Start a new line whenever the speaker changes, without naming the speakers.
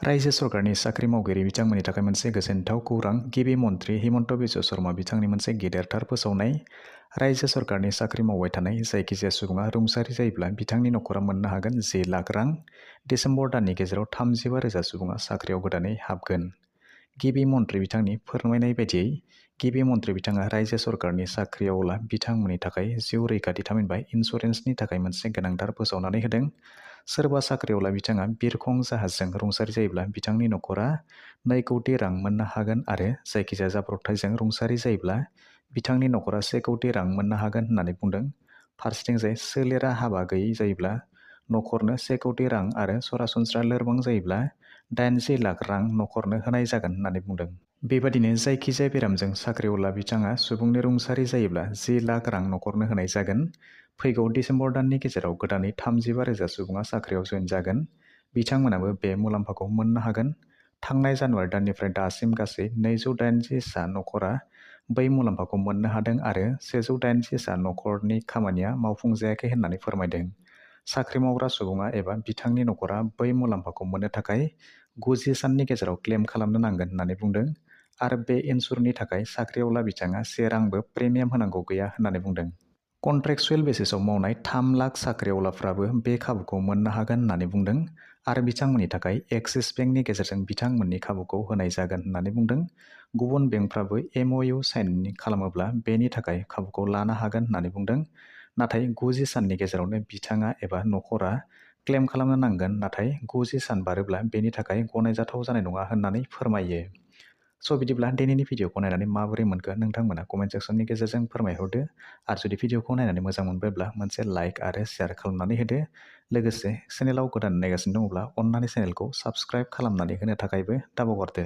रायजो सरकारनि साख्रि मावगिरि बिथांमोननि थाखाय मोनसे गोजोनथाव खौरां। गिबि मन्त्रि हिमन्त बिश्व शर्मा बिथांनि मोनसे गेदेरथार फोसावनाय। रायजो सरकारनि साख्रि मावबाय थानाय जायखिजाया सुबुङा रुंसारि जायोब्ला बिथांनि नखरा मोननो हागोन 10 लाख रां। डिसेम्बर दाननि गेजेराव 35,000 सुबुङा साख्रियाव गोदानै हाबगोन। गिबि मन्त्रि बिथांनि फोरमायनाय बायदियै गिबि मन्त्रि बिथाङा रायजो सरकारनि साख्रियावला बिथांमोननि थाखाय जिउ रैखाथि थामहिनबा इन्सुरेन्सनि थाखाय मोनसे गोनांथार फोसावनानै होदों। सोरबा साख्रियावला बिथाङा बिरखं जाहाजजों रुंसारि जायोब्ला बिथांनि नखरा 2 कौटि रां मोननो हागोन आरो जायखिजाया जाब्रबथायजों रुंसारि जायोब्ला बिथांनि नखरा 1 कौटि रां मोननो हागोन होननानै बुंदों। फारसेथिंजाय सोलेरा हाबा गैयै जायोब्ला नखरनो 1 कौटि रां आरो सरासनस्रा लोरबां जायोब्ला 80 लाख रां नखरनो होनाय जागोन होननानै बुंदों। बेबादिनो जायखिजाया बेरामजों साख्रियावला बिथाङा सुबुंनि रुंसारि जायोब्ला 10 लाख रां नखरनो होनाय जागोन। फैगौ डिसेम्बर दाननि गेजेराव गोदानै 35,000 सुबुङा साख्रियाव जइन जागोन। बिथांमोनाबो बे मुलाम्फाखौ मोननो हागोन। थांनाय जानुवारि दाननिफ्राय दासिम गासै 280 सा नखरा बै मुलाम्फाखौ मोननो हादों आरो 180 सा नखरनि खामानिया मावफुंजायाखै होननानै फोरमायदों। साख्रि मावग्रा सुबुङा एबा बिथांनि नखरा बै मुलाम्फाखौ मोननो थाखाय 90 साननि गेजेराव क्लेम खालामनो नांगोन होननानै बुंदों आरो बे इन्सुरनि थाखाय साख्रियावला बिथाङा 1 रांबो प्रिमियाम होनांगौ गैया होननानै बुंदों। कन्ट्रेक्चुएल बेसिसआव मावनाय 3 लाख साख्रियावलाफ्राबो बे खाबुखौ मोननो हागोन होननानै बुंदों आरो बिथांमोननि थाखाय एक्सिस बेंकनि गेजेरजों बिथांमोननि खाबुखौ होनाय जागोन होननानै बुंदों। गुबुन बेंकफ्राबो MOU साइन खालामोब्ला बेनि थाखाय खाबुखौ लानो हागोन होननानै बुंदों। नाथाय 90 साननि गेजेरावनो बिथाङा एबा नखरा क्लेम खालामनो नांगोन, नाथाय 90 सान बारोब्ला बेनि थाखाय गनायजाथाव जानाय नङा होननानै फोरमायो। बिदिब्ला दिनैनि भिडिअखौ नायनानै माबोरै मोनखो नोंथांमोना कमेन्ट सेक्सननि गेजेरजों फोरमायहरदो आरो जुदि भिडिअखौ नायनानै मोजां मोनबायब्ला मोनसे लाइक आरो शेयार खालामनानै होदो। लोगोसे चेनेलाव गोदान नायगासिनो दङब्ला अन्नानै चेनेलखौ साबस्क्राइब खालामनानै होनो थाखायबो दाबावहरदो।